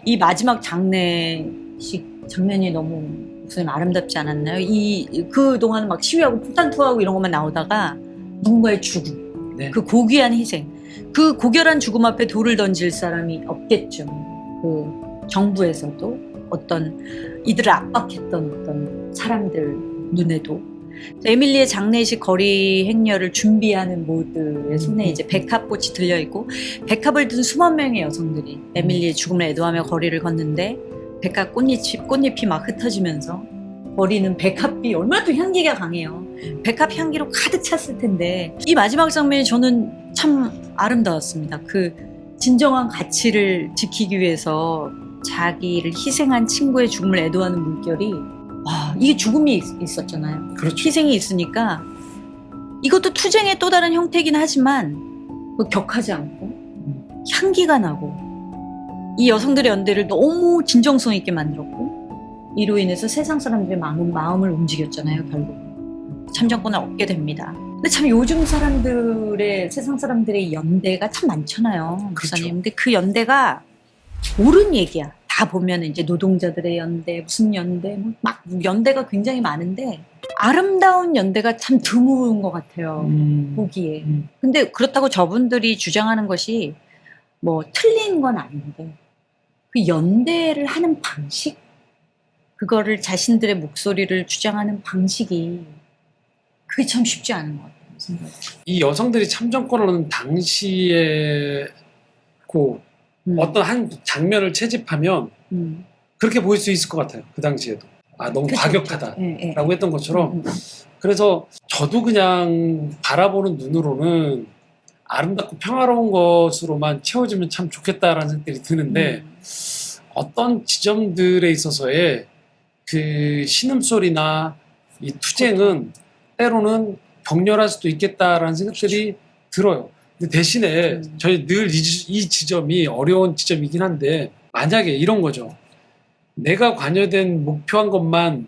이 마지막 장면이 너무 목사님 아름답지 않았나요? 그동안 막 시위하고 폭탄 투하하고 이런 것만 나오다가 누군가의 죽음, 네. 그 고귀한 희생, 그 고결한 죽음 앞에 돌을 던질 사람이 없겠죠. 그 정부에서도 이들을 압박했던 어떤 사람들 눈에도. 에밀리의 장례식 거리 행렬을 준비하는 모두의 손에 이제 백합꽃이 들려있고, 백합을 든 수만 명의 여성들이 에밀리의 죽음을 애도하며 거리를 걷는데, 백합 꽃잎이 막 흩어지면서 거리는 백합이 얼마나 또 향기가 강해요. 백합 향기로 가득 찼을 텐데, 이 마지막 장면이 저는 참 아름다웠습니다. 그 진정한 가치를 지키기 위해서 자기를 희생한 친구의 죽음을 애도하는 물결이, 와, 이게 죽음이 있었잖아요. 그렇죠. 희생이 있으니까 이것도 투쟁의 또 다른 형태이긴 하지만 격하지 않고 향기가 나고, 이 여성들의 연대를 너무 진정성 있게 만들었고, 이로 인해서 세상 사람들의 마음을 움직였잖아요. 결국 참정권을 얻게 됩니다. 근데 참 요즘 세상 사람들의 연대가 참 많잖아요, 목사님. 그렇죠. 근데 그 연대가 옳은 얘기야. 다 보면 이제 노동자들의 연대, 무슨 연대, 막 연대가 굉장히 많은데 아름다운 연대가 참 드문 것 같아요, 보기에. 근데 그렇다고 저분들이 주장하는 것이 뭐 틀린 건 아닌데, 그 연대를 하는 방식, 그거를 자신들의 목소리를 주장하는 방식이, 그게 참 쉽지 않은 것 같아요, 생각에. 이 여성들이 참정권을 얻는 당시에 어떤 한 장면을 채집하면 그렇게 보일 수 있을 것 같아요. 그 당시에도. 너무 그쵸, 과격하다라고 예. 했던 것처럼. 그래서 저도 그냥 바라보는 눈으로는 아름답고 평화로운 것으로만 채워지면 참 좋겠다라는 생각이 드는데, 어떤 지점들에 있어서의 그 신음소리나 이 투쟁은 때로는 격렬할 수도 있겠다라는 생각들이 들어요. 근데 대신에 저희 늘 이 지점이 어려운 지점이긴 한데, 만약에 이런 거죠. 내가 관여된 목표한 것만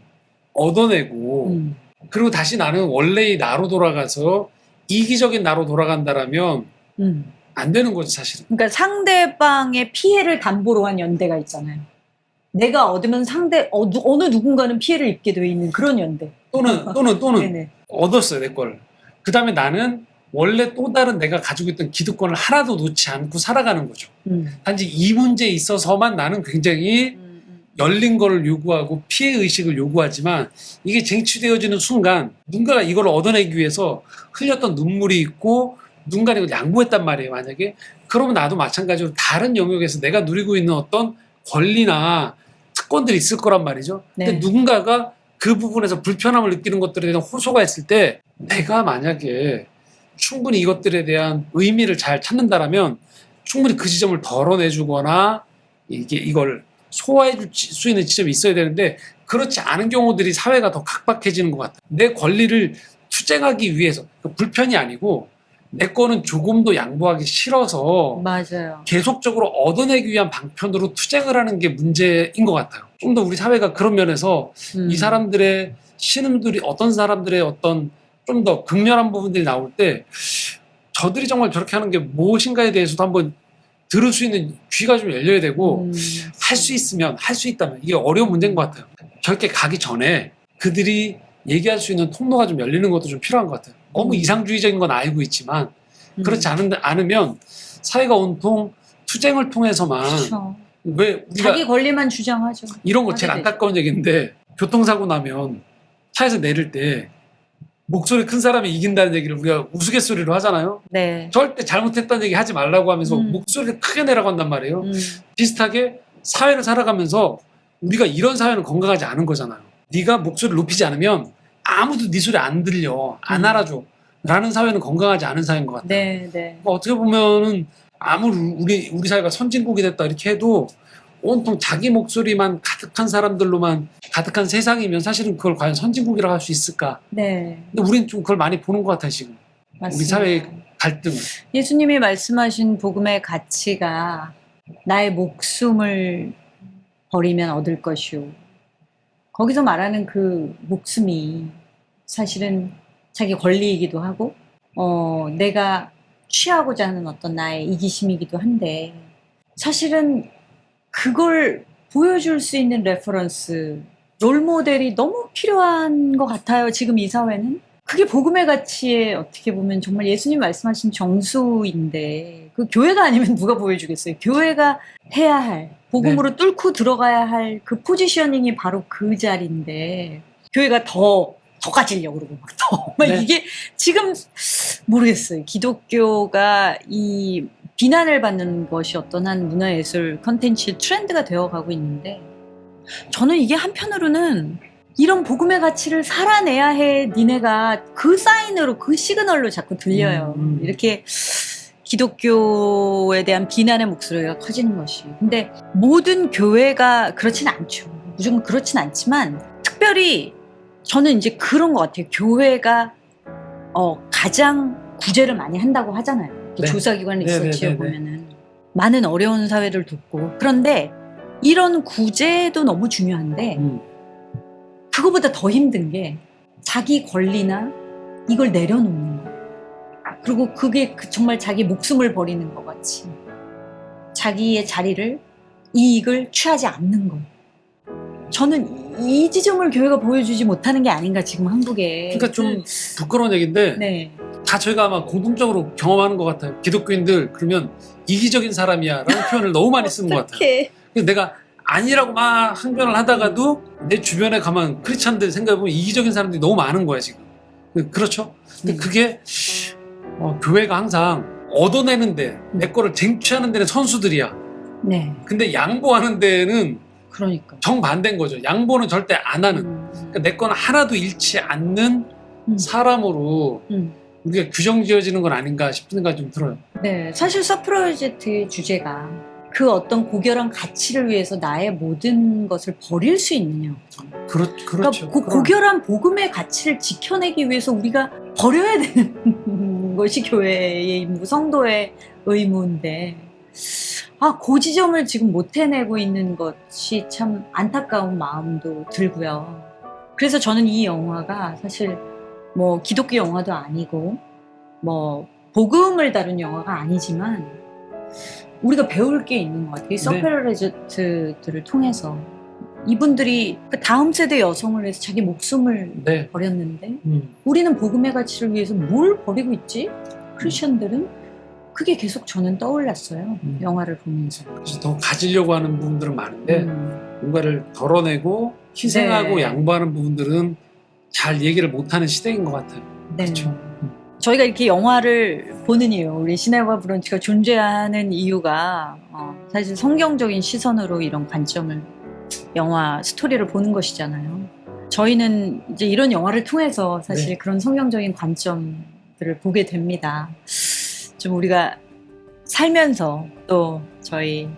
얻어내고 그리고 다시 나는 원래의 나로 돌아가서 이기적인 나로 돌아간다라면 안 되는 거죠, 사실은. 그러니까 상대방의 피해를 담보로 한 연대가 있잖아요. 내가 얻으면 어느 누군가는 피해를 입게 돼 있는 그런 연대. 또는 네네. 얻었어요, 내 걸. 그 다음에 나는 원래 또 다른 내가 가지고 있던 기득권을 하나도 놓지 않고 살아가는 거죠. 단지 이 문제에 있어서만 나는 굉장히 열린 거를 요구하고 피해의식을 요구하지만, 이게 쟁취되어지는 순간 누군가가 이걸 얻어내기 위해서 흘렸던 눈물이 있고 누군가 이걸 양보했단 말이에요, 만약에. 그러면 나도 마찬가지로 다른 영역에서 내가 누리고 있는 어떤 권리나 특권들이 있을 거란 말이죠. 근데 네. 누군가가 그 부분에서 불편함을 느끼는 것들에 대한 호소가 있을 때, 내가 만약에 충분히 이것들에 대한 의미를 잘 찾는다라면 충분히 그 지점을 덜어내주거나 이걸 소화해 줄 수 있는 지점이 있어야 되는데, 그렇지 않은 경우들이 사회가 더 각박해지는 것 같아요. 내 권리를 투쟁하기 위해서, 불편이 아니고 내 거는 조금도 양보하기 싫어서 맞아요. 계속적으로 얻어내기 위한 방편으로 투쟁을 하는 게 문제인 것 같아요. 좀 더 우리 사회가 그런 면에서 이 사람들의 신음들이, 어떤 사람들의 어떤 좀 더 극렬한 부분들이 나올 때 저들이 정말 저렇게 하는 게 무엇인가에 대해서도 한번 들을 수 있는 귀가 좀 열려야 되고, 할 수 있으면, 할 수 있다면, 이게 어려운 문제인 것 같아요. 저렇게 가기 전에 그들이 얘기할 수 있는 통로가 좀 열리는 것도 좀 필요한 것 같아요. 너무 이상주의적인 건 알고 있지만 그렇지 않으면 사회가 온통 투쟁을 통해서만, 그렇죠. 왜 우리가 자기 권리만 주장하죠. 이런 거 제일 하게 되죠. 안타까운 얘기인데, 교통사고 나면 차에서 내릴 때 목소리 큰 사람이 이긴다는 얘기를 우리가 우스갯소리로 하잖아요. 네. 절대 잘못했다는 얘기 하지 말라고 하면서 목소리를 크게 내라고 한단 말이에요. 비슷하게 사회를 살아가면서 우리가 이런 사회는 건강하지 않은 거잖아요. 네가 목소리를 높이지 않으면 아무도 네 소리 안 들려, 안 알아줘 라는 사회는 건강하지 않은 사회인 것 같아요. 네. 그러니까 어떻게 보면은 아무리 우리 사회가 선진국이 됐다 이렇게 해도 온통 자기 목소리만 가득한 사람들로만 가득한 세상이면 사실은 그걸 과연 선진국이라고 할 수 있을까? 네. 근데 우리는 좀 그걸 많이 보는 것 같아요, 지금. 맞습니다. 우리 사회의 갈등을. 예수님이 말씀하신 복음의 가치가 나의 목숨을 버리면 얻을 것이오. 거기서 말하는 그 목숨이 사실은 자기 권리이기도 하고, 내가 취하고자 하는 어떤 나의 이기심이기도 한데, 사실은 그걸 보여줄 수 있는 레퍼런스, 롤 모델이 너무 필요한 것 같아요. 지금 이 사회는. 그게 복음의 가치에 어떻게 보면 정말 예수님 말씀하신 정수인데 그 교회가 아니면 누가 보여주겠어요. 교회가 해야 할, 복음으로 뚫고 들어가야 할 그 포지셔닝이 바로 그 자리인데 교회가 더 가지려고 그러고 막 더. 네. 이게 지금 모르겠어요. 기독교가 이 비난을 받는 것이 어떤 한 문화예술 컨텐츠의 트렌드가 되어가고 있는데 저는 이게 한편으로는 이런 복음의 가치를 살아내야 해 니네가 그 사인으로 그 시그널로 자꾸 들려요. 이렇게 기독교에 대한 비난의 목소리가 커지는 것이. 근데 모든 교회가 그렇진 않죠. 무조건 그렇진 않지만 특별히 저는 이제 그런 것 같아요. 교회가 가장 구제를 많이 한다고 하잖아요. 네. 조사기관 리서치에 네. 보면은 많은 어려운 사회를 돕고 그런데 이런 구제도 너무 중요한데 그거보다 더 힘든 게 자기 권리나 이걸 내려놓는 거. 그리고 그게 정말 자기 목숨을 버리는 것 같이 자기의 자리를 이익을 취하지 않는 거. 저는 이 지점을 교회가 보여주지 못하는 게 아닌가 지금 한국에. 그러니까 좀 부끄러운 얘기인데 네. 다 저희가 아마 공통적으로 경험하는 것 같아요. 기독교인들 그러면 이기적인 사람이야 라는 표현을 너무 많이 쓰는 것 같아요. 어떡해. 그래서 내가 아니라고 막 항변을 하다가도 내 주변에 가면 크리스찬들 생각해보면 이기적인 사람들이 너무 많은 거야 지금. 그렇죠? 근데 그게 교회가 항상 얻어내는데 내 거를 쟁취하는 데는 선수들이야. 네. 근데 양보하는 데는 그러니까. 정반대인 거죠. 양보는 절대 안 하는. 그러니까 내 거는 하나도 잃지 않는 사람으로 우리가 규정 지어지는 건 아닌가 싶은 생각이 좀 들어요. 네. 사실 서프로젝트의 주제가 그 어떤 고결한 가치를 위해서 나의 모든 것을 버릴 수 있느냐. 그렇죠. 그러니까 그 고결한 복음의 가치를 지켜내기 위해서 우리가 버려야 되는 것이 교회의 임무, 성도의 의무인데 그 지점을 지금 못 해내고 있는 것이 참 안타까운 마음도 들고요. 그래서 저는 이 영화가 사실 뭐 기독교 영화도 아니고 뭐 복음을 다룬 영화가 아니지만 우리가 배울 게 있는 것 같아요. 이 서프로젝트들을 통해서 이분들이 그 다음 세대 여성을 위해서 자기 목숨을 버렸는데 우리는 복음의 가치를 위해서 뭘 버리고 있지? 크리스천들은 그게 계속 저는 떠올랐어요. 영화를 보면서. 그래서 더 가지려고 하는 부분들은 많은데 뭔가를 덜어내고 희생하고 양보하는 부분들은 잘 얘기를 못하는 시대인 것 같아요. 네. 그렇죠. 저희가 이렇게 영화를 보는 이유, 우리 시네마 브런치가 존재하는 이유가 사실 성경적인 시선으로 이런 관점을 영화 스토리를 보는 것이잖아요. 저희는 이제 이런 영화를 통해서 사실 그런 성경적인 관점들을 보게 됩니다. 좀 우리가 살면서 또 저희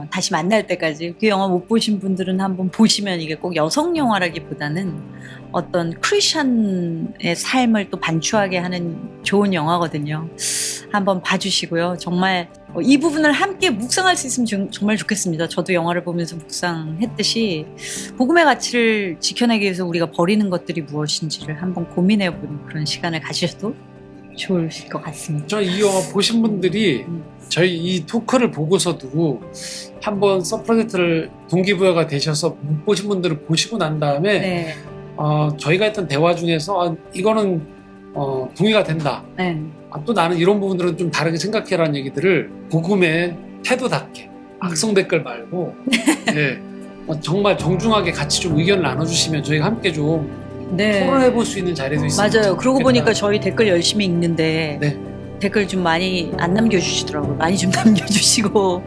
다시 만날 때까지 그 영화 못 보신 분들은 한번 보시면 이게 꼭 여성 영화라기보다는 어떤 크리스천의 삶을 또 반추하게 하는 좋은 영화거든요. 한번 봐주시고요. 정말 이 부분을 함께 묵상할 수 있으면 정말 좋겠습니다. 저도 영화를 보면서 묵상했듯이 복음의 가치를 지켜내기 위해서 우리가 버리는 것들이 무엇인지를 한번 고민해보는 그런 시간을 가지셔도 좋을 것 같습니다. 저 이 영화 보신 분들이 저희 이 토크를 보고서도 한번 서프로젝트를 동기부여가 되셔서 못 보신 분들을 보시고 난 다음에 저희가 했던 대화 중에서 이거는 동의가 된다. 또 나는 이런 부분들은 좀 다르게 생각해라는 얘기들을 복음의 태도답게 악성 댓글 말고 정말 정중하게 같이 좀 의견을 나눠주시면 저희가 함께 좀 토론해볼 수 있는 자리도 있습니다. 맞아요. 그러고 보니까 저희 댓글 열심히 읽는데 댓글 좀 많이 안 남겨주시더라고요. 많이 좀 남겨주시고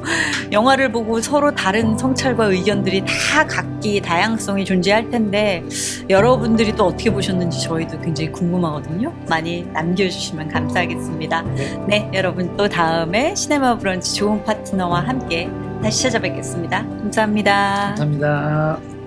영화를 보고 서로 다른 성찰과 의견들이 다 각기 다양성이 존재할 텐데 여러분들이 또 어떻게 보셨는지 저희도 굉장히 궁금하거든요. 많이 남겨주시면 감사하겠습니다. 네, 여러분 또 다음에 시네마 브런치 좋은 파트너와 함께 다시 찾아뵙겠습니다. 감사합니다. 감사합니다.